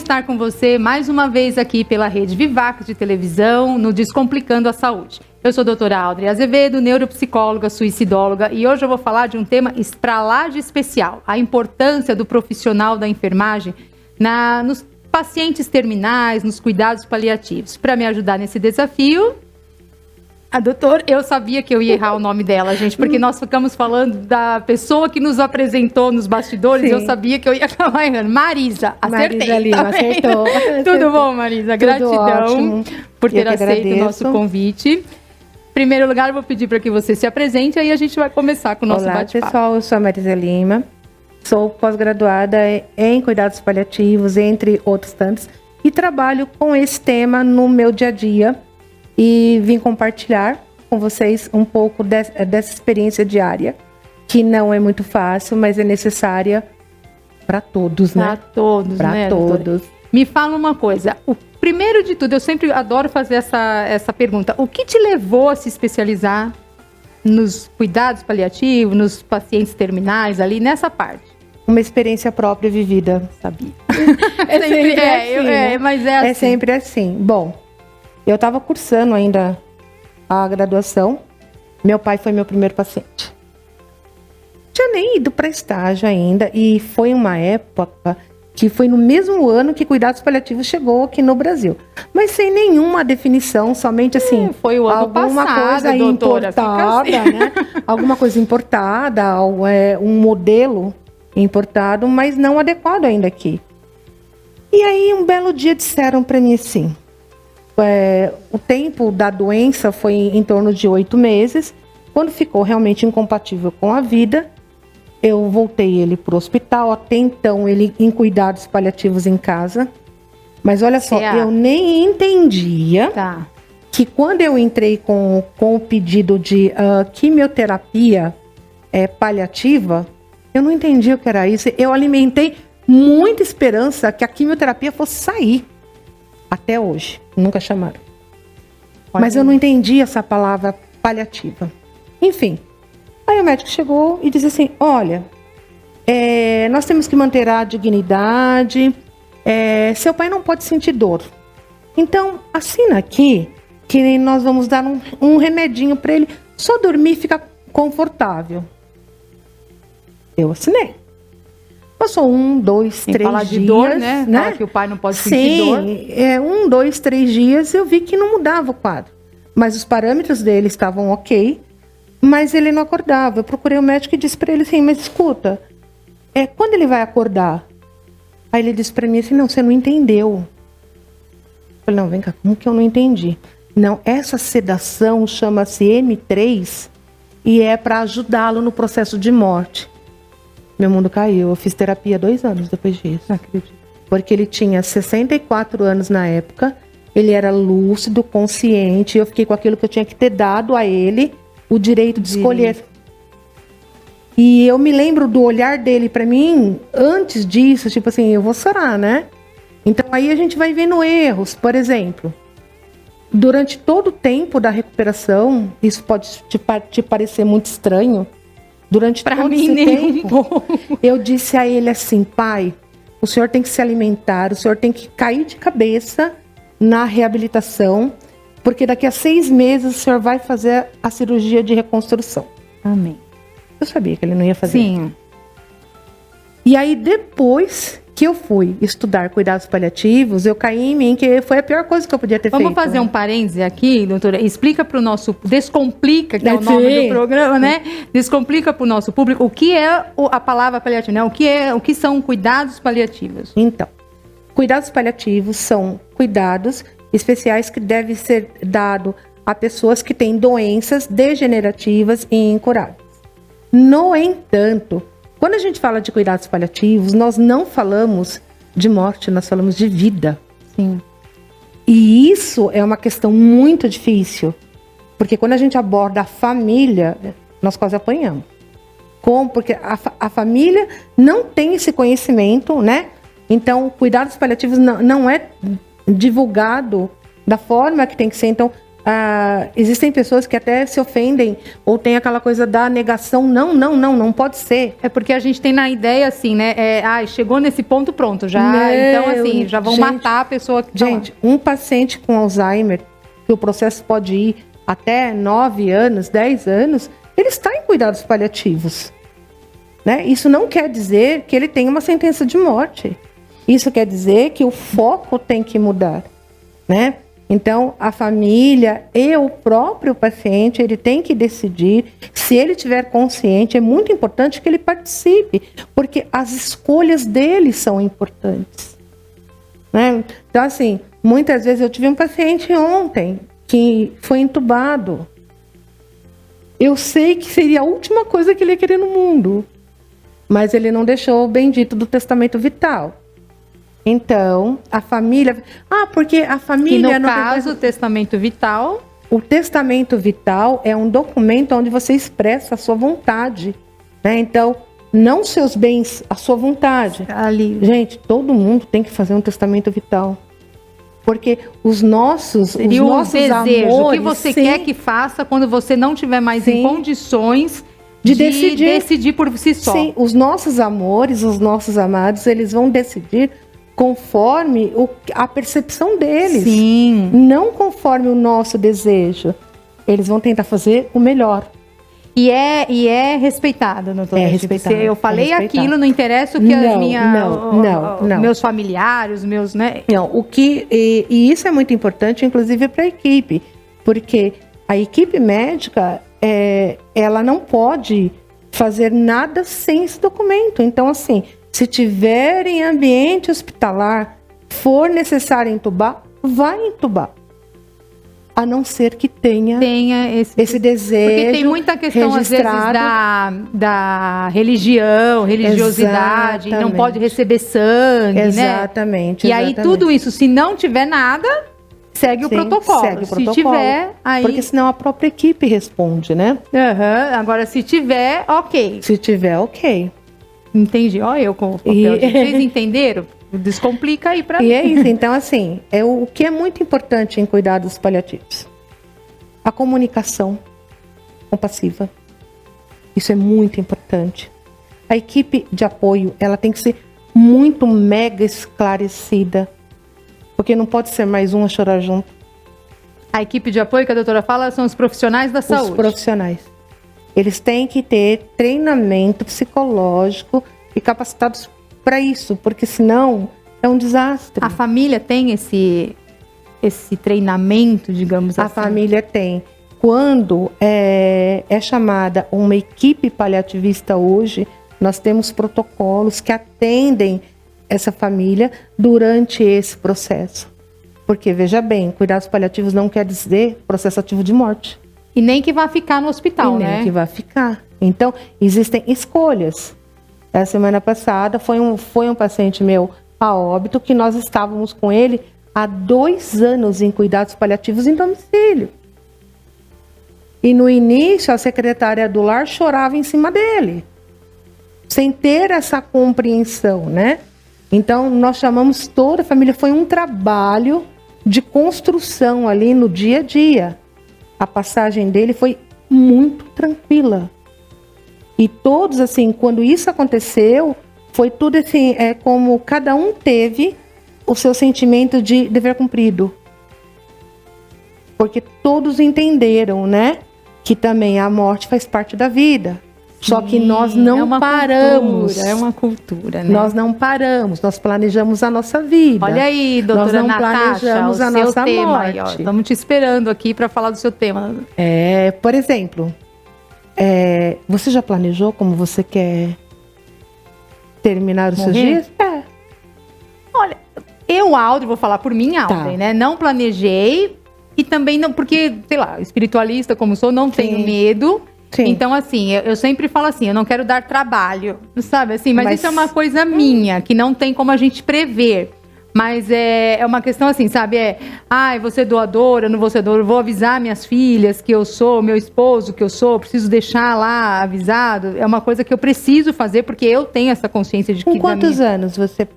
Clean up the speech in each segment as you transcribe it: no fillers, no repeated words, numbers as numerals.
estar com você mais uma vez aqui pela Rede Vivax de televisão, no Descomplicando a Saúde. Eu sou a doutora Audrey Azevedo, neuropsicóloga, suicidóloga, e hoje eu vou falar de um tema pra lá de especial, a importância do profissional da enfermagem nos pacientes terminais, nos cuidados paliativos. Para me ajudar nesse desafio, a doutora, eu sabia que eu ia errar o nome dela, gente, porque nós ficamos falando da pessoa que nos apresentou nos bastidores. Sim. Eu sabia que eu ia acabar errando. Marisa, acertei. Marisa Lima, acertou. Tudo bom, Marisa? Tudo gratidão ótimo. Por ter aceito o nosso convite. Em primeiro lugar, eu vou pedir para que você se apresente, aí a gente vai começar com o nosso bate-papo. Olá, pessoal, eu sou a Marisa Lima, sou pós-graduada em cuidados paliativos, entre outros tantos, e trabalho com esse tema no meu dia a dia. E vim compartilhar com vocês um pouco dessa experiência diária, que não é muito fácil, mas é necessária para todos, né? Para todos, pra né? todos. Doutora? Me fala uma coisa, o primeiro de tudo, eu sempre adoro fazer essa pergunta, o que te levou a se especializar nos cuidados paliativos, nos pacientes terminais, ali nessa parte? Uma experiência própria vivida, sabia? Mas é assim. É sempre assim. Bom, eu estava cursando ainda a graduação. Meu pai foi meu primeiro paciente. Não tinha nem ido para estágio ainda. E foi uma época que foi no mesmo ano que cuidados paliativos chegou aqui no Brasil. Mas sem nenhuma definição, somente assim... Foi o ano alguma passado, coisa doutora, importada, assim. né? Alguma coisa importada, um modelo importado, mas não adequado ainda aqui. E aí, um belo dia disseram para mim assim... o tempo da doença foi em torno de 8 meses. Quando ficou realmente incompatível com a vida, eu voltei ele para o hospital. Até então, ele em cuidados paliativos em casa. Mas olha só, eu nem entendia que quando eu entrei com o pedido de quimioterapia paliativa, eu não entendia o que era isso. Eu alimentei muita esperança que a quimioterapia fosse sair. Até hoje, nunca chamaram. Mas eu não entendi essa palavra paliativa. Enfim, aí o médico chegou e disse assim, olha, nós temos que manter a dignidade, seu pai não pode sentir dor. Então, assina aqui que nós vamos dar um remedinho para ele, só dormir e ficar confortável. Eu assinei. Passou 1, 2, 3 falar dias. De dor, né? Fala que o pai não pode sentir dor. Sim, 1, 2, 3 dias eu vi que não mudava o quadro. Mas os parâmetros dele estavam ok, mas ele não acordava. Eu procurei o médico e disse para ele assim, mas escuta, quando ele vai acordar? Aí ele disse para mim assim, não, você não entendeu. Eu falei, não, vem cá, como que eu não entendi? Não, essa sedação chama-se M3 e é para ajudá-lo no processo de morte. Meu mundo caiu. Eu fiz terapia 2 anos depois disso. Não acredito. Porque ele tinha 64 anos na época. Ele era lúcido, consciente. Eu fiquei com aquilo que eu tinha que ter dado a ele, o direito de escolher. E eu me lembro do olhar dele pra mim, antes disso, tipo assim, eu vou chorar, né? Então aí a gente vai vendo erros. Por exemplo, durante todo o tempo da recuperação, isso pode te parecer muito estranho, durante todo esse tempo, eu disse a ele assim, pai, o senhor tem que se alimentar, o senhor tem que cair de cabeça na reabilitação, porque daqui a 6 meses o senhor vai fazer a cirurgia de reconstrução. Amém. Eu sabia que ele não ia fazer. Sim. E aí depois que eu fui estudar cuidados paliativos, eu caí em mim, que foi a pior coisa que eu podia ter feito. Vamos fazer um parêntese aqui, doutora. Explica para o nosso... Descomplica, que é o nome do programa, né? Descomplica para o nosso público o que é a palavra paliativa, né? O que são cuidados paliativos? Então, cuidados paliativos são cuidados especiais que devem ser dados a pessoas que têm doenças degenerativas e incuráveis. No entanto, quando a gente fala de cuidados paliativos, nós não falamos de morte, nós falamos de vida. Sim. E isso é uma questão muito difícil, porque quando a gente aborda a família, nós quase apanhamos. Porque a família não tem esse conhecimento, né? Então, cuidados paliativos não é divulgado da forma que tem que ser. Então, existem pessoas que até se ofendem ou tem aquela coisa da negação. Não pode ser. É porque a gente tem na ideia assim, né? Chegou nesse ponto, pronto, já. Não, então, assim, já vão gente, matar a pessoa que tá lá. Gente, um paciente com Alzheimer, que o processo pode ir até 9 anos, 10 anos, ele está em cuidados paliativos. Né? Isso não quer dizer que ele tem uma sentença de morte. Isso quer dizer que o foco tem que mudar, né? Então, a família e o próprio paciente, ele tem que decidir. Se ele estiver consciente, é muito importante que ele participe, porque as escolhas dele são importantes, né? Então, assim, muitas vezes eu tive um paciente ontem que foi entubado. Eu sei que seria a última coisa que ele ia querer no mundo, mas ele não deixou o bendito do testamento vital. Então, a família... porque a família... E no caso, o testamento vital... O testamento vital é um documento onde você expressa a sua vontade, né? Então, não seus bens, a sua vontade. Ali. Gente, todo mundo tem que fazer um testamento vital. Porque os nossos seria o desejo, amores, o que você quer que faça quando você não tiver mais em condições de decidir por si só. Sim, os nossos amores, os nossos amados, eles vão decidir conforme a percepção deles. Sim. Não conforme o nosso desejo. Eles vão tentar fazer o melhor. E é respeitado, doutora. É respeitado. Eu falei aquilo, não interessa o que meus familiares, meus, né? Não, e isso é muito importante, inclusive para a equipe, porque a equipe médica, ela não pode fazer nada sem esse documento. Então, assim, se tiver em ambiente hospitalar, for necessário entubar, vai entubar. A não ser que tenha esse desejo. Porque tem muita questão, registrado. às vezes, da religiosidade, Exatamente. não pode receber sangue, Exatamente. E aí tudo isso, se não tiver nada, segue o protocolo. Segue o protocolo. Se tiver, aí... Porque senão a própria equipe responde, né? Agora, se tiver, ok. Se tiver, ok. Entendi. Olha eu com o papel. Vocês entenderam? Descomplica aí pra mim. E é isso. Então, assim, o que é muito importante em cuidados paliativos? A comunicação compassiva. Isso é muito importante. A equipe de apoio, ela tem que ser muito mega esclarecida. Porque não pode ser mais um a chorar junto. A equipe de apoio que a doutora fala são os profissionais da saúde. Os profissionais. Eles têm que ter treinamento psicológico e capacitados para isso, porque senão é um desastre. A família tem esse treinamento, digamos assim? A família tem. Quando é chamada uma equipe paliativista hoje, nós temos protocolos que atendem essa família durante esse processo. Porque, veja bem, cuidados paliativos não quer dizer processo ativo de morte. E nem que vá ficar no hospital, né? Nem que vá ficar. Então, existem escolhas. A semana passada foi um paciente meu a óbito que nós estávamos com ele há 2 anos em cuidados paliativos em domicílio. E no início a secretária do lar chorava em cima dele, sem ter essa compreensão, né? Então nós chamamos toda a família, foi um trabalho de construção ali no dia a dia. A passagem dele foi muito tranquila. E todos, assim, quando isso aconteceu, foi tudo assim, como cada um teve o seu sentimento de dever cumprido. Porque todos entenderam, né? Que também a morte faz parte da vida. Sim, só que nós não paramos. É uma cultura, né? Nós não paramos, nós planejamos a nossa vida. Olha aí, doutora Natasha, planejamos a nossa tema morte. aí, ó. Estamos te esperando aqui para falar do seu tema. Por exemplo, você já planejou como você quer terminar os seus dias? Olha, Áudrey, vou falar por mim, Áudrey, né? Não planejei e também não, porque, sei lá, espiritualista como sou, não tenho medo. Sim. Então, assim, eu sempre falo assim, eu não quero dar trabalho, sabe? Assim, mas isso é uma coisa minha, que não tem como a gente prever. Mas é uma questão assim, sabe? Vou ser doadora, não vou ser doadora, vou avisar minhas filhas que eu sou, meu esposo que eu sou, preciso deixar lá avisado. É uma coisa que eu preciso fazer, porque eu tenho essa consciência de que... Com quantos anos você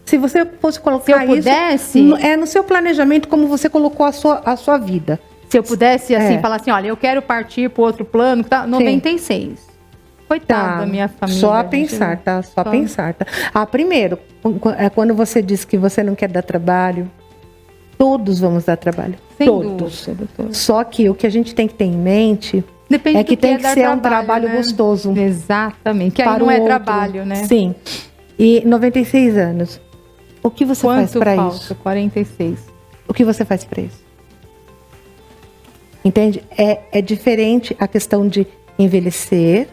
Se você fosse colocar Se eu pudesse... isso no seu planejamento, como você colocou a sua vida. Se eu pudesse, assim, falar assim, olha, eu quero partir para outro plano, tá? 96. Sim. Coitada da minha família. Só a pensar, tá? Só a pensar, tá? Primeiro, quando você diz que você não quer dar trabalho, todos vamos dar trabalho. Sem todos. Dúvida, doutora. Só que o que a gente tem que ter em mente Depende que tem que ser um trabalho né? gostoso. Exatamente. Que aí não é trabalho, né? Sim. E 96 anos. O que você faz para isso? 46. O que você faz para isso? Entende? É diferente a questão de envelhecer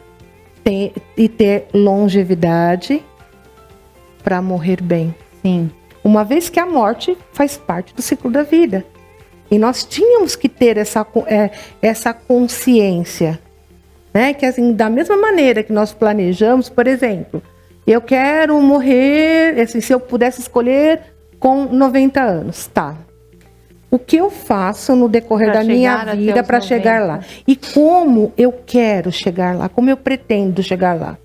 e ter longevidade para morrer bem. Sim. Uma vez que a morte faz parte do ciclo da vida. E nós tínhamos que ter essa consciência, né? Que assim, da mesma maneira que nós planejamos, por exemplo, eu quero morrer, assim, se eu pudesse escolher, com 90 anos, tá? O que eu faço no decorrer da minha vida para chegar lá? E como eu quero chegar lá? Como eu pretendo chegar lá?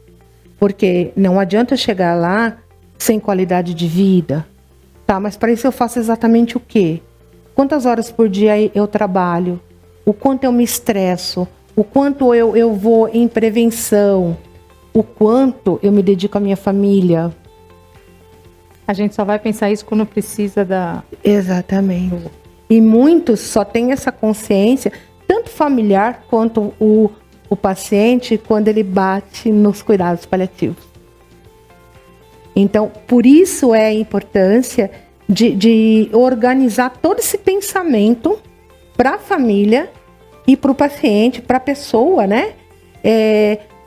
Porque não adianta chegar lá sem qualidade de vida. Tá, mas para isso eu faço exatamente o quê? Quantas horas por dia eu trabalho? O quanto eu me estresso? O quanto eu vou em prevenção? O quanto eu me dedico à minha família? A gente só vai pensar isso quando precisa da... Exatamente. E muitos só têm essa consciência, tanto familiar quanto o paciente, quando ele bate nos cuidados paliativos. Então, por isso é a importância de organizar todo esse pensamento para a família e para o paciente, para a pessoa, né?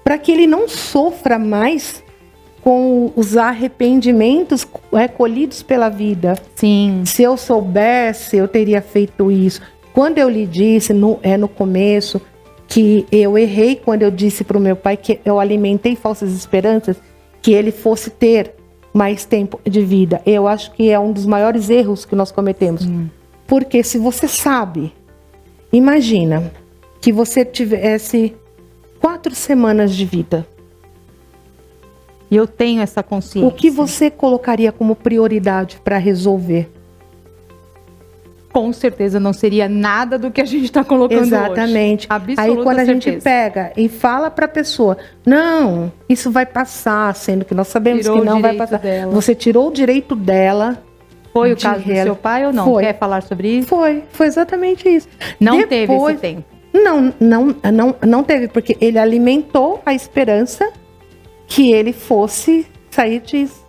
Para que ele não sofra mais com os arrependimentos colhidos pela vida. Sim. Se eu soubesse, eu teria feito isso. Quando eu lhe disse, no começo, que eu errei quando eu disse para o meu pai que eu alimentei falsas esperanças, que ele fosse ter mais tempo de vida. Eu acho que é um dos maiores erros que nós cometemos. Porque se você sabe, imagina que você tivesse 4 semanas de vida. E eu tenho essa consciência. O que você colocaria como prioridade para resolver? Com certeza não seria nada do que a gente está colocando Exatamente. hoje. Absoluta Aí quando a certeza. gente pega e fala para a pessoa, não, isso vai passar, sendo que nós sabemos Tirou que não vai passar. Dela. Você tirou o direito dela. Foi o caso do seu pai ou não? Foi. Quer falar sobre isso? Foi exatamente isso. Não teve esse tempo. Não teve, porque ele alimentou a esperança que ele fosse sair disso.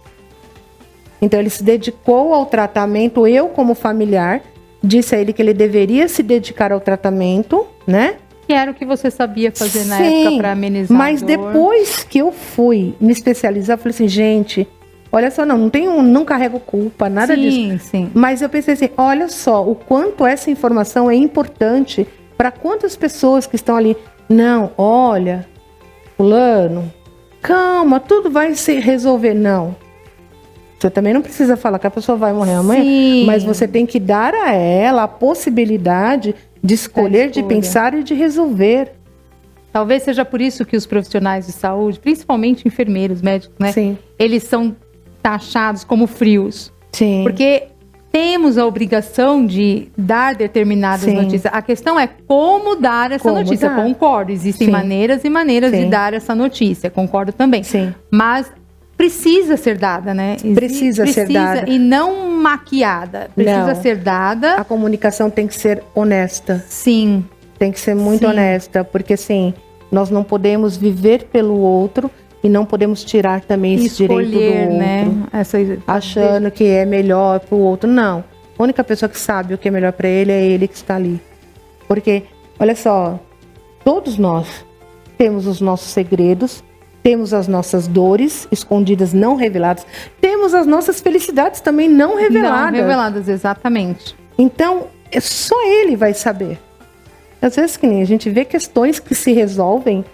Então ele se dedicou ao tratamento, eu como familiar, disse a ele que ele deveria se dedicar ao tratamento, né? Que era o que você sabia fazer na Sim, época para amenizar mas a dor. Depois que eu fui me especializar, eu falei assim, gente, olha só, não carrego culpa, nada disso. Sim. Mas eu pensei assim, olha só, o quanto essa informação é importante para quantas pessoas que estão ali. Não, olha, fulano, calma, tudo vai se resolver. Não. Você também não precisa falar que a pessoa vai morrer amanhã, Sim. mas você tem que dar a ela a possibilidade de escolher, de pensar e de resolver. Talvez seja por isso que os profissionais de saúde, principalmente enfermeiros, médicos, né? Sim. Eles são taxados como frios. Sim. Porque temos a obrigação de dar determinadas Sim. notícias. A questão é como dar essa notícia. dar. Concordo, existem Sim. maneiras e maneiras Sim. de dar essa notícia. Concordo também. Sim. Mas precisa ser dada, né? Precisa ser dada. E não maquiada. Precisa Não. ser dada. A comunicação tem que ser honesta. Sim. Tem que ser muito Sim. honesta, porque assim, nós não podemos viver pelo outro e não podemos tirar também esse direito do outro, né? achando que é melhor para o outro. Não. A única pessoa que sabe o que é melhor para ele é ele que está ali. Porque, olha só, todos nós temos os nossos segredos, temos as nossas dores escondidas, não reveladas, temos as nossas felicidades também não reveladas. Não reveladas, exatamente. Então, só ele vai saber. Às vezes que nem a gente vê questões que se resolvem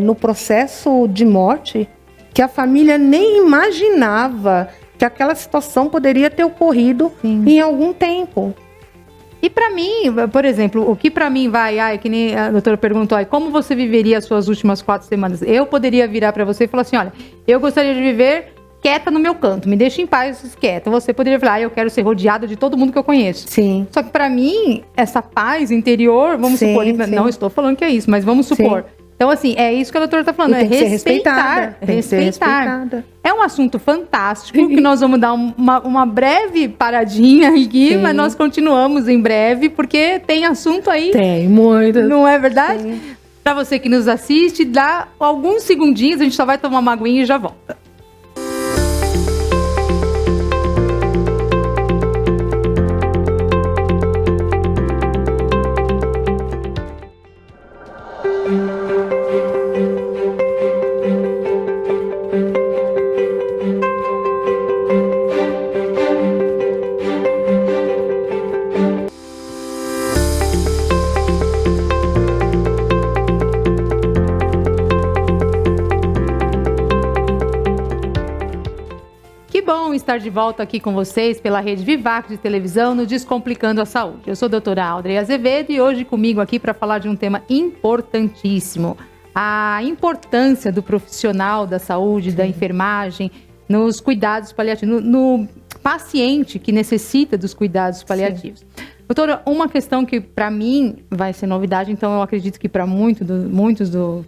no processo de morte que a família nem imaginava que aquela situação poderia ter ocorrido em algum tempo. E para mim, por exemplo, o que para mim que nem a doutora perguntou, como você viveria as suas últimas 4 semanas? Eu poderia virar para você e falar assim, olha, eu gostaria de viver quieta no meu canto, me deixa em paz, quieta. Você poderia falar, eu quero ser rodeada de todo mundo que eu conheço. Sim. Só que pra mim, essa paz interior, vamos supor, não estou falando que é isso, mas vamos supor. Sim. Então, assim, é isso que a doutora está falando, é respeitar. Respeitar. É um assunto fantástico, que nós vamos dar uma breve paradinha aqui, sim, mas nós continuamos em breve, porque tem assunto aí. Tem, muito. Não é verdade? Para você que nos assiste, dá alguns segundinhos, a gente só vai tomar uma aguinha e já volta. Estar de volta aqui com vocês pela Rede Vivac de televisão no Descomplicando a Saúde. Eu sou a doutora Audrey Azevedo e hoje comigo aqui para falar de um tema importantíssimo, a importância do profissional da saúde, da enfermagem, nos cuidados paliativos, no paciente que necessita dos cuidados paliativos. Sim. Doutora, uma questão que para mim vai ser novidade, então eu acredito que para muitos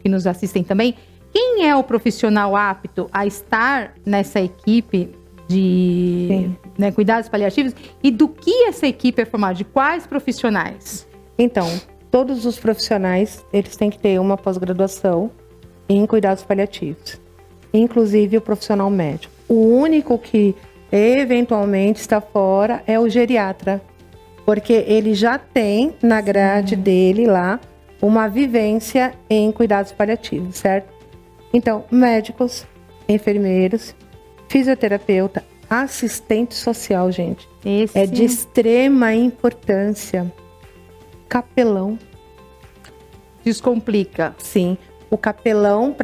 que nos assistem também, quem é o profissional apto a estar nessa equipe de cuidados paliativos e do que essa equipe é formada, de quais profissionais? Então, todos os profissionais, eles têm que ter uma pós-graduação em cuidados paliativos, inclusive o profissional médico. O único que eventualmente está fora é o geriatra, porque ele já tem na grade dele lá uma vivência em cuidados paliativos, certo? Então, médicos, enfermeiros, fisioterapeuta, assistente social, gente. É de extrema importância. Capelão. Descomplica. Sim. O capelão,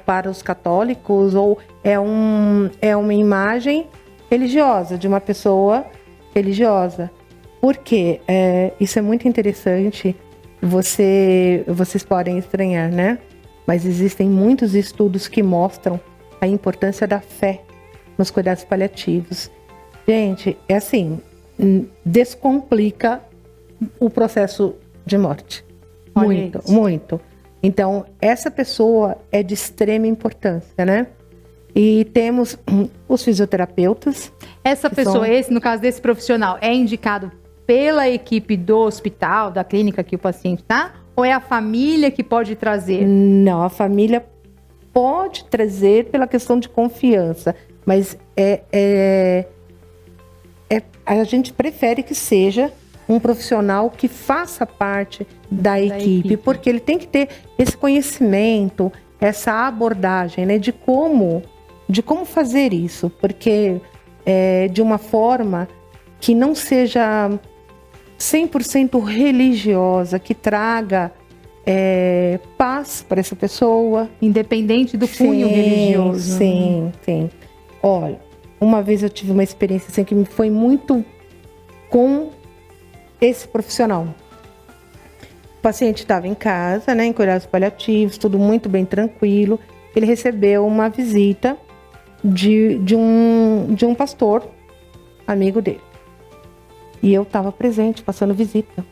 para os católicos, ou é uma imagem religiosa, de uma pessoa religiosa. Por quê? Isso é muito interessante. Vocês podem estranhar, né? Mas existem muitos estudos que mostram a importância da fé nos cuidados paliativos. Gente, é assim, descomplica o processo de morte. Muito, muito. Então, essa pessoa é de extrema importância, né? E temos os fisioterapeutas. Essa pessoa, no caso desse profissional, é indicado pela equipe do hospital, da clínica que o paciente está? Ou é a família que pode trazer? Não, a família pode trazer pela questão de confiança, mas a gente prefere que seja um profissional que faça parte da equipe, porque ele tem que ter esse conhecimento, essa abordagem, né, de como fazer isso, porque de uma forma que não seja 100% religiosa, que traga paz para essa pessoa. Independente do cunho religioso. Sim, sim. Olha, uma vez eu tive uma experiência assim, que foi muito com esse profissional. O paciente estava em casa, né, em cuidados paliativos, tudo muito bem tranquilo. Ele recebeu uma visita de um pastor, amigo dele. E eu estava presente, passando visita.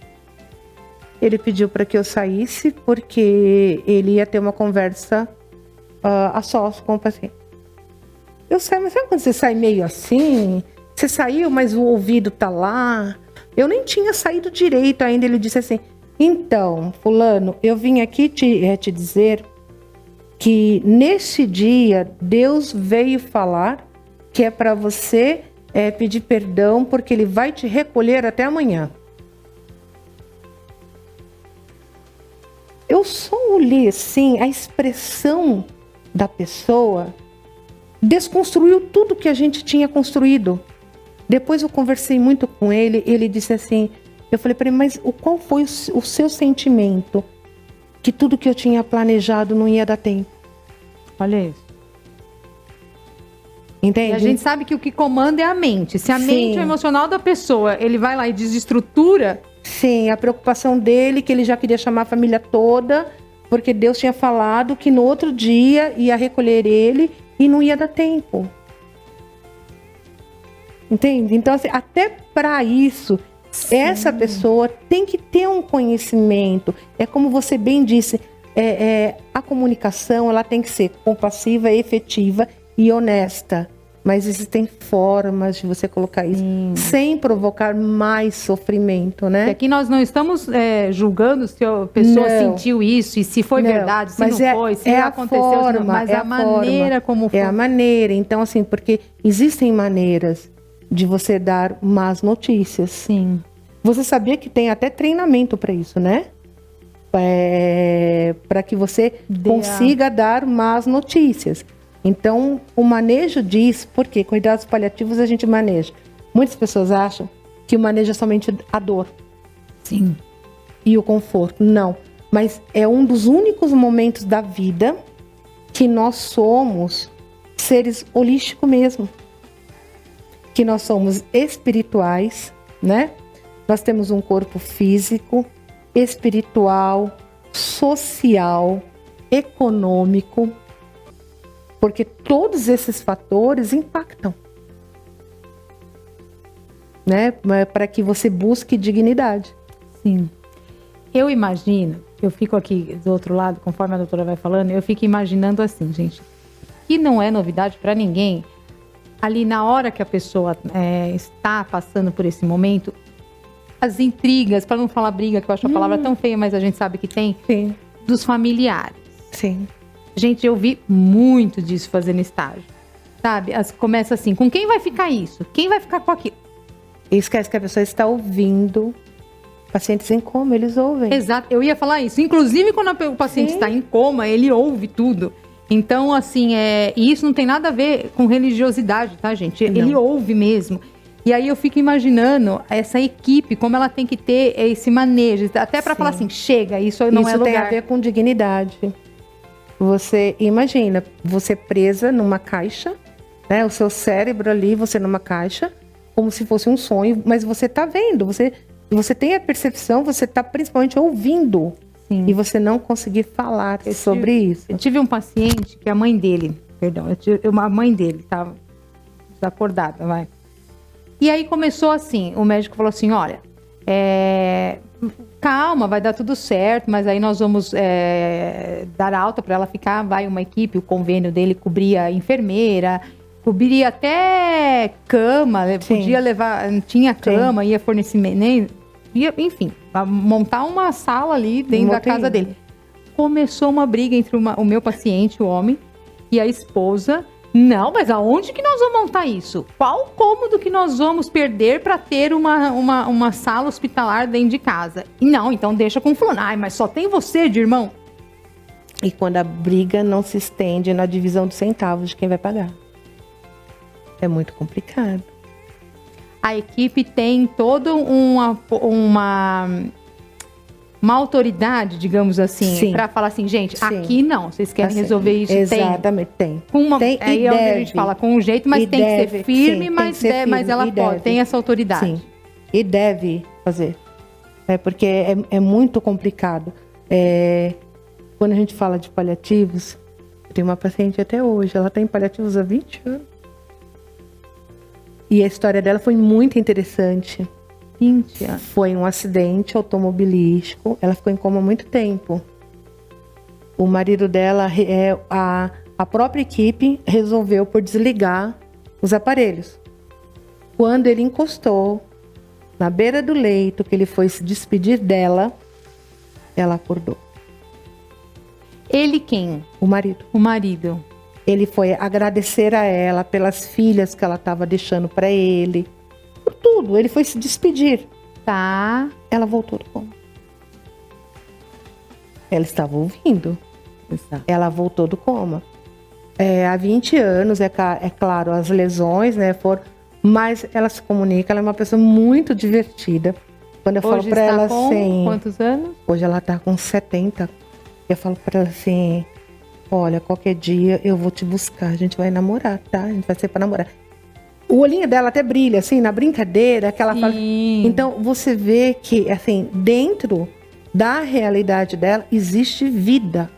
Ele pediu para que eu saísse, porque ele ia ter uma conversa a sós com o paciente. Eu saí, mas sabe quando você sai meio assim? Você saiu, mas o ouvido tá lá. Eu nem tinha saído direito ainda. Ele disse assim, então, fulano, eu vim aqui te dizer que nesse dia Deus veio falar que é para você pedir perdão, porque ele vai te recolher até amanhã. Eu só olhei assim, a expressão da pessoa desconstruiu tudo que a gente tinha construído. Depois eu conversei muito com ele, ele disse assim, eu falei para ele, mas qual foi o seu sentimento? Que tudo que eu tinha planejado não ia dar tempo. Olha isso. Entende? E a gente sabe que o que comanda é a mente. Se a mente é emocional da pessoa, ele vai lá e desestrutura. Sim, a preocupação dele, que ele já queria chamar a família toda, porque Deus tinha falado que no outro dia ia recolher ele e não ia dar tempo. Entende? Então, assim, até para isso, essa pessoa tem que ter um conhecimento. É como você bem disse, a comunicação ela tem que ser compassiva, efetiva e honesta. Mas existem formas de você colocar isso sem provocar mais sofrimento, né? E aqui nós não estamos julgando se a pessoa sentiu isso e se foi verdade, se não foi, se aconteceu, mas a maneira como foi. É a maneira. Então, assim, porque existem maneiras de você dar más notícias. Sim. Você sabia que tem até treinamento para isso, né? Para que você consiga dar más notícias. Então, o manejo disso, porque cuidados paliativos a gente maneja. Muitas pessoas acham que o manejo é somente a dor. Sim. E o conforto. Não. Mas é um dos únicos momentos da vida que nós somos seres holísticos mesmo. Que nós somos espirituais, né? Nós temos um corpo físico, espiritual, social, econômico, porque todos esses fatores impactam, né? Para que você busque dignidade. Sim. Eu imagino, eu fico aqui do outro lado, conforme a doutora vai falando, eu fico imaginando assim, gente, que não é novidade para ninguém. Ali na hora que a pessoa está passando por esse momento, as intrigas, para não falar briga, que eu acho a palavra tão feia, mas a gente sabe que tem, Sim. Dos familiares. Sim. Gente, eu vi muito disso fazendo estágio, sabe? Começa assim, com quem vai ficar isso? Quem vai ficar com aquilo? E esquece que a pessoa está ouvindo. Pacientes em coma, eles ouvem. Exato, eu ia falar isso. Inclusive, quando o paciente está em coma, ele ouve tudo. Então, assim, e isso não tem nada a ver com religiosidade, tá, gente? Não. Ele ouve mesmo. E aí eu fico imaginando essa equipe, como ela tem que ter esse manejo, até para falar assim, chega, isso não é lugar. Isso tem a ver com dignidade. Você imagina, você presa numa caixa, né? O seu cérebro ali, você numa caixa, como se fosse um sonho, mas você tá vendo, você tem a percepção, você tá principalmente ouvindo. Sim. E você não conseguir falar sobre isso. Eu tive um paciente que a mãe dele, a mãe dele estava desacordada, vai. E aí começou assim, o médico falou assim, olha, calma, vai dar tudo certo, mas aí nós vamos dar alta para ela ficar, vai uma equipe, o convênio dele cobria a enfermeira, cobria até cama, podia levar, tinha cama, ia fornecimento, enfim, montar uma sala ali dentro da casa dele. Começou uma briga entre o meu paciente, o homem, e a esposa. Não, mas aonde que nós vamos montar isso? Qual cômodo que nós vamos perder para ter uma sala hospitalar dentro de casa? E não, então deixa com fulano. Ai, mas só tem você de irmão. E quando a briga não se estende na divisão dos centavos de quem vai pagar. É muito complicado. A equipe tem toda uma autoridade, digamos assim, para falar assim, gente, aqui não, vocês querem resolver isso? Exatamente, tem. Tem aí é onde a gente fala com um jeito, mas tem que ser firme, mas ela pode, tem essa autoridade. Sim, e deve fazer. Porque é muito complicado. Quando a gente fala de paliativos, eu tenho uma paciente até hoje, ela tem paliativos há 20 anos. E a história dela foi muito interessante. 20 anos. Foi um acidente automobilístico. Ela ficou em coma há muito tempo. O marido dela, a própria equipe, resolveu por desligar os aparelhos. Quando ele encostou na beira do leito, que ele foi se despedir dela, ela acordou. Ele quem? O marido. O marido. Ele foi agradecer a ela pelas filhas que ela estava deixando para ele. Por tudo, ele foi se despedir. Tá. Ela voltou do coma. Ela estava ouvindo. Exato. Ela voltou do coma. Há 20 anos, é claro, as lesões, né, foram... Mas ela se comunica, ela é uma pessoa muito divertida. Quando eu falo para ela assim... quantos anos? Hoje ela está com 70. Eu falo para ela assim... Olha, qualquer dia eu vou te buscar, a gente vai namorar, tá? A gente vai ser para namorar. O olhinho dela até brilha, assim, na brincadeira, que ela fala. Então, você vê que, assim, dentro da realidade dela, existe vida.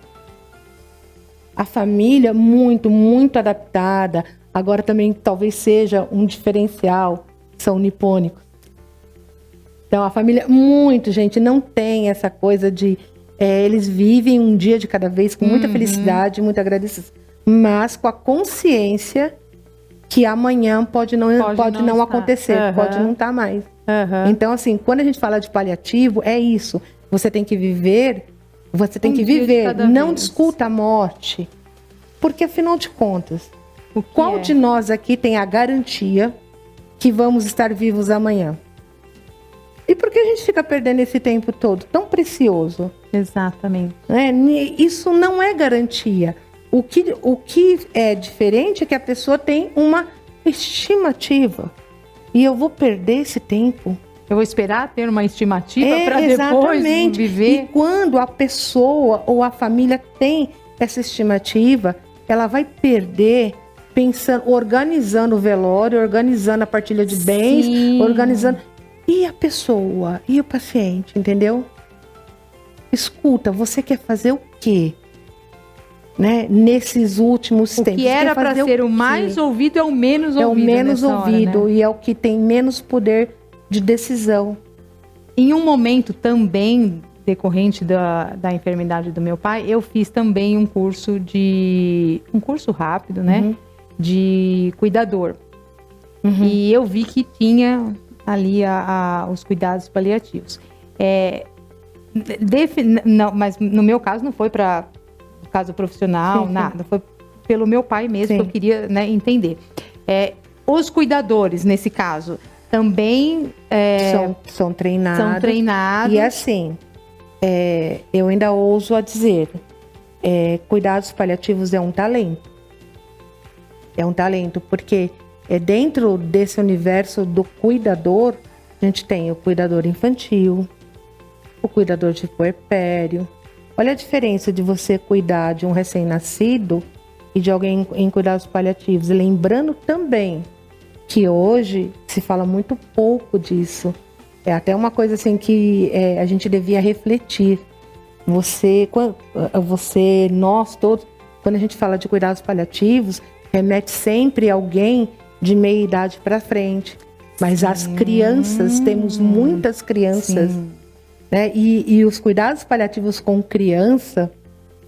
A família muito, muito adaptada. agora também talvez seja um diferencial, são nipônicos. Então, a família, muito, gente, não tem essa coisa de... eles vivem um dia de cada vez com muita felicidade, muita agradecimento, mas com a consciência que amanhã pode não acontecer, pode não estar mais. Então, assim, quando a gente fala de paliativo, é isso. Você tem que viver, não discuta a morte. Porque, afinal de contas, qual de nós aqui tem a garantia que vamos estar vivos amanhã? E por que a gente fica perdendo esse tempo todo tão precioso? Exatamente. Isso não é garantia. O que é diferente é que a pessoa tem uma estimativa. E eu vou perder esse tempo. Eu vou esperar ter uma estimativa para depois viver. E quando a pessoa ou a família tem essa estimativa, ela vai perder pensando, organizando o velório, organizando a partilha de bens, organizando... E a pessoa, e o paciente, entendeu? Escuta, você quer fazer o quê? Né? Nesses últimos tempos. O que era para ser o mais ouvido é o menos ouvido. É o menos ouvido, hora, né? E é o que tem menos poder de decisão. Em um momento também decorrente da enfermidade do meu pai, eu fiz também um curso rápido, né? De cuidador. E eu vi que tinha ali os cuidados paliativos. Não, mas no meu caso não foi para caso profissional, nada. Foi pelo meu pai mesmo que eu queria, né, entender. Os cuidadores, nesse caso, também são treinados. São treinados. E assim, eu ainda ouso a dizer, cuidados paliativos é um talento. É um talento, porque dentro desse universo do cuidador, a gente tem o cuidador infantil, o cuidador de puerpério. Olha a diferença de você cuidar de um recém-nascido e de alguém em cuidados paliativos. E lembrando também que hoje se fala muito pouco disso. É até uma coisa assim que a gente devia refletir. Nós todos, quando a gente fala de cuidados paliativos, remete sempre a alguém de meia idade para frente. Mas as crianças, temos muitas crianças, né? E os cuidados paliativos com criança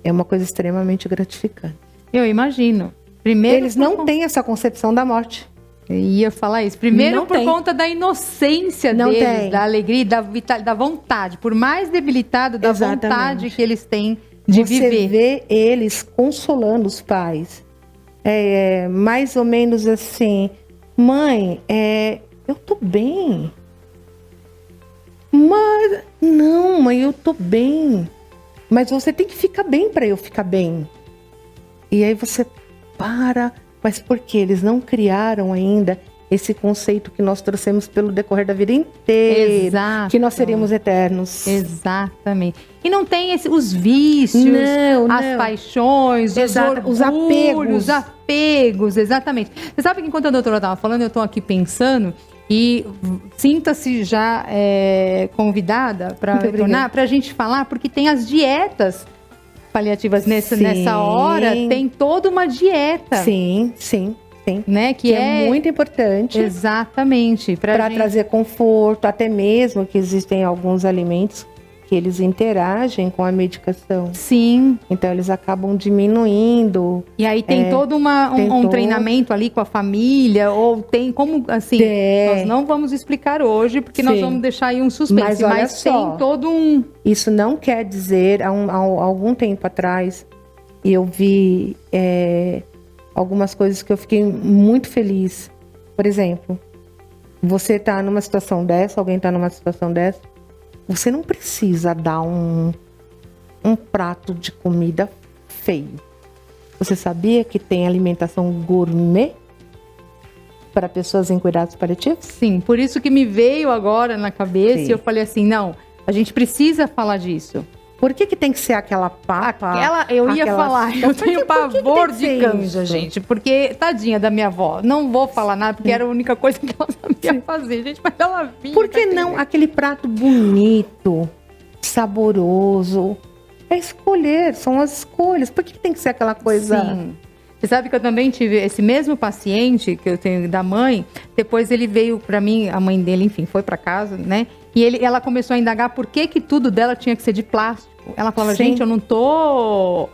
é uma coisa extremamente gratificante. Eu imagino. Primeiro, eles não têm essa concepção da morte. Eu ia falar isso. Primeiro, por conta da inocência deles, da alegria, da vontade. Por mais debilitado, da vontade que eles têm de viver. Você vê eles consolando os pais. Mais ou menos assim, mãe, eu tô bem. Mas, não, mãe, eu tô bem. Mas você tem que ficar bem para eu ficar bem. E aí você para, mas por quê? Eles não criaram ainda esse conceito que nós trouxemos pelo decorrer da vida inteira. Exato. Que nós seríamos eternos. Exatamente. E não tem os vícios, as paixões, os apegos, exatamente. Você sabe que enquanto a doutora estava falando, eu estou aqui pensando, e sinta-se já convidada para retornar, para a gente falar, porque tem as dietas paliativas nessa hora, tem toda uma dieta. Sim. Né? Que é muito importante. Exatamente. Para trazer conforto, até mesmo que existem alguns alimentos que eles interagem com a medicação. Sim. Então eles acabam diminuindo. E aí tem todo um treinamento ali com a família, ou tem como, assim, nós não vamos explicar hoje, porque nós vamos deixar aí um suspense, mas tem todo um... Isso não quer dizer, há algum tempo atrás, eu vi algumas coisas que eu fiquei muito feliz. Por exemplo, você está numa situação dessa, alguém está numa situação dessa, você não precisa dar um prato de comida feio. Você sabia que tem alimentação gourmet para pessoas em cuidados paliativos? Sim, por isso que me veio agora na cabeça e eu falei assim, não, a gente precisa falar disso. Por que tem que ser aquela papa? Eu tenho pavor de canja, gente. Porque, tadinha da minha avó, não vou falar nada, porque era a única coisa que ela sabia fazer, gente. Mas ela vinha. Por que não aquele prato bonito, saboroso? É escolher, são as escolhas. Por que tem que ser aquela coisa... Você sabe que eu também tive esse mesmo paciente que eu tenho da mãe, depois ele veio para mim, a mãe dele, enfim, foi para casa, né? E ela começou a indagar por que tudo dela tinha que ser de plástico. Ela falava, Sim. gente, eu não tô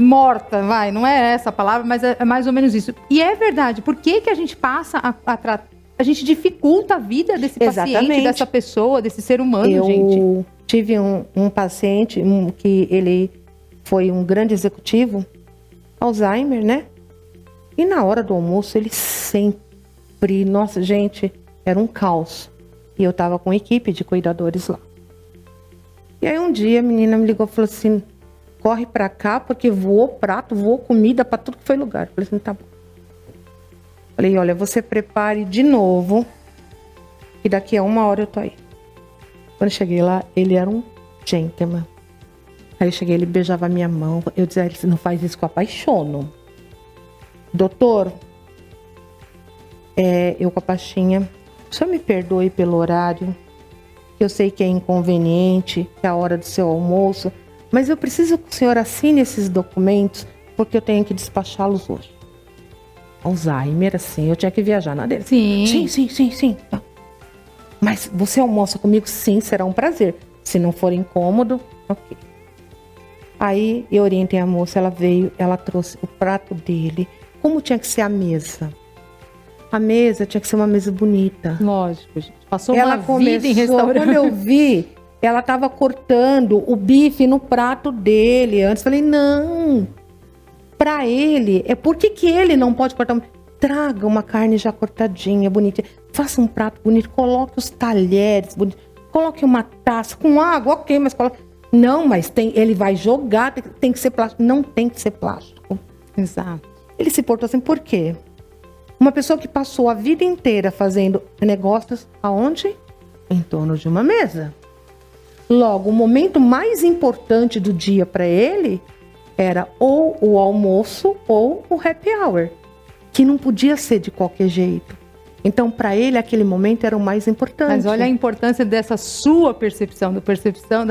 morta, vai, não é essa a palavra, mas é mais ou menos isso. E é verdade, por que a gente passa a tratar, a gente dificulta a vida desse paciente, Exatamente. dessa pessoa, desse ser humano, Eu gente? tive um paciente que ele foi um grande executivo, Alzheimer, né? E na hora do almoço ele sempre, nossa, gente, era um caos. E eu tava com equipe de cuidadores lá. E aí um dia a menina me ligou e falou assim, corre pra cá porque voou prato, voou comida pra tudo que foi lugar. Eu falei assim, tá bom. Falei, olha, você prepare de novo e daqui a 1 hora eu tô aí. Quando eu cheguei lá, ele era um gentleman. Aí eu cheguei, ele beijava a minha mão. Eu dizia, ele não faz isso que eu apaixono. Doutor, eu com a pastinha, o senhor me perdoe pelo horário, que eu sei que é inconveniente, que é a hora do seu almoço, mas eu preciso que o senhor assine esses documentos, porque eu tenho que despachá-los hoje. Alzheimer, assim, eu tinha que viajar na dele. Sim. Sim. Mas você almoça comigo? Sim, será um prazer. Se não for incômodo, ok. Aí eu orientei a moça, ela veio, ela trouxe o prato dele. Como tinha que ser a mesa? A mesa tinha que ser uma mesa bonita. Lógico, gente. Passou Ela uma vida em começou, restaurante. quando eu vi, ela estava cortando o bife no prato dele. Antes falei, não, para ele, por que ele não pode cortar? Traga uma carne já cortadinha, bonitinha. Faça um prato bonito, coloque os talheres bonitos, coloque uma taça com água, ok, mas coloque... Não, mas ele vai jogar, tem que ser plástico. Não tem que ser plástico. Exato. Ele se portou assim, por quê? Uma pessoa que passou a vida inteira fazendo negócios, aonde? Em torno de uma mesa. Logo, o momento mais importante do dia para ele era ou o almoço ou o happy hour, que não podia ser de qualquer jeito. Então, para ele, aquele momento era o mais importante. Mas olha a importância dessa sua percepção, da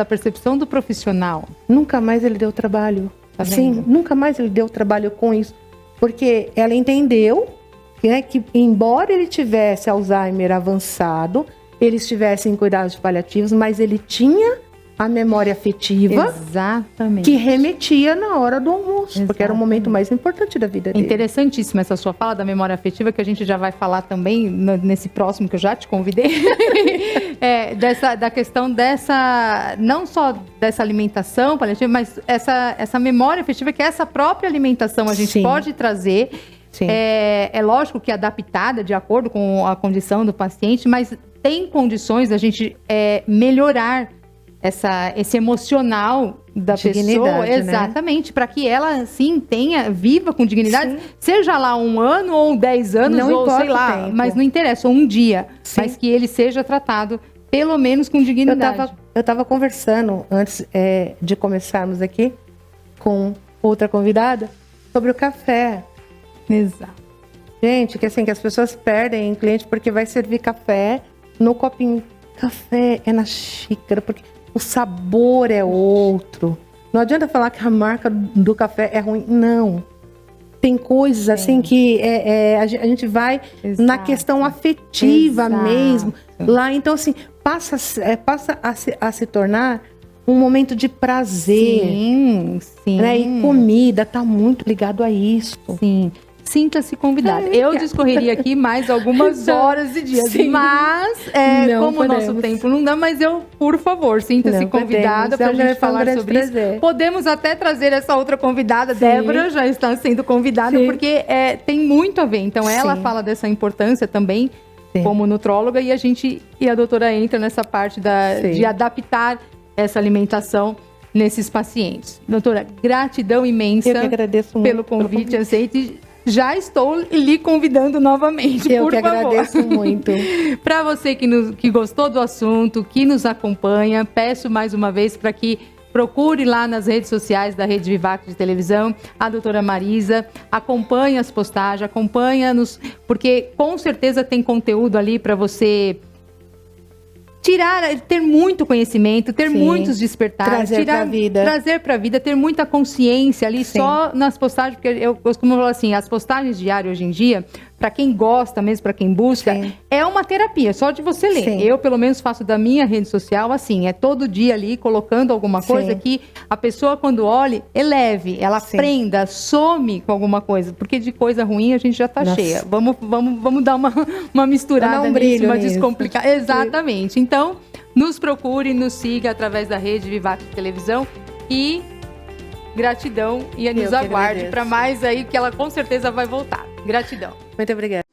percepção do profissional. Nunca mais ele deu trabalho. Tá Sim, vendo? nunca mais ele deu trabalho com isso. Porque ela entendeu, né, que embora ele tivesse Alzheimer avançado, ele estivesse em cuidados paliativos, mas ele tinha a memória afetiva Exatamente. que remetia na hora do almoço, porque era o momento mais importante da vida dele. Interessantíssima essa sua fala da memória afetiva, que a gente já vai falar também nesse próximo, que eu já te convidei. Da questão dessa, não só dessa alimentação paliativa, mas essa memória afetiva, que essa própria alimentação a gente Sim. pode trazer. Sim. É lógico que adaptada de acordo com a condição do paciente, mas tem condições da gente melhorar esse emocional da pessoa, Dignidade, exatamente, para que ela, sim, viva com dignidade, Sim. seja lá 1 ano ou 10 anos, Não ou importa sei lá, o tempo. mas não interessa, ou um dia, Sim. mas que ele seja tratado, pelo menos com dignidade. Eu estava conversando, antes de começarmos aqui, com outra convidada, sobre o café. Exato. Gente, que assim, que as pessoas perdem em cliente porque vai servir café no copinho. Café é na xícara, porque o sabor é outro. Não adianta falar que a marca do café é ruim. Não. Tem coisas assim que a gente vai Exato. na questão afetiva Exato. mesmo. Lá, então assim, passa a se tornar um momento de prazer. Sim, sim. Né? E comida tá muito ligado a isso. Sim. Sinta-se convidada. Eu discorreria aqui mais algumas horas e dias, Sim. mas Não como o nosso podemos. tempo não dá, mas por favor, sinta-se Não convidada para a podemos. gente falar grande sobre prazer. isso. Podemos até trazer essa outra convidada, Sim. Débora já está sendo convidada, Sim. porque tem muito a ver. Então ela Sim. fala dessa importância também, Sim. como nutróloga, e a doutora entra nessa parte Sim. de adaptar essa alimentação nesses pacientes. Doutora, gratidão imensa Eu que agradeço muito pelo convite, aceite. Já estou lhe convidando novamente, Eu por que favor. agradeço muito. Para você que gostou do assunto, que nos acompanha, peço mais uma vez para que procure lá nas redes sociais da Rede Vivac de televisão, a doutora Marisa, acompanhe as postagens, acompanha-nos, porque com certeza tem conteúdo ali para você ter muito conhecimento, ter Sim. muitos despertares, Trazer pra vida. trazer para a vida, ter muita consciência ali. Sim. Só nas postagens, porque eu costumo falar assim, as postagens diárias hoje em dia, para quem gosta mesmo, para quem busca, Sim. é uma terapia, só de você ler. Sim. Eu, pelo menos, faço da minha rede social assim, é todo dia ali colocando alguma coisa Sim. que a pessoa, quando olhe, eleve, ela Sim. aprenda, some com alguma coisa, porque de coisa ruim a gente já tá Nossa. cheia. Vamos dar uma misturada Vamos dar um nisso, brilho uma nisso. descomplicar. Exatamente. Então, nos procure, nos siga através da rede Vivac Televisão e gratidão e nos que aguarde agradeço. para mais aí, que ela com certeza vai voltar. Gratidão. Muito obrigada.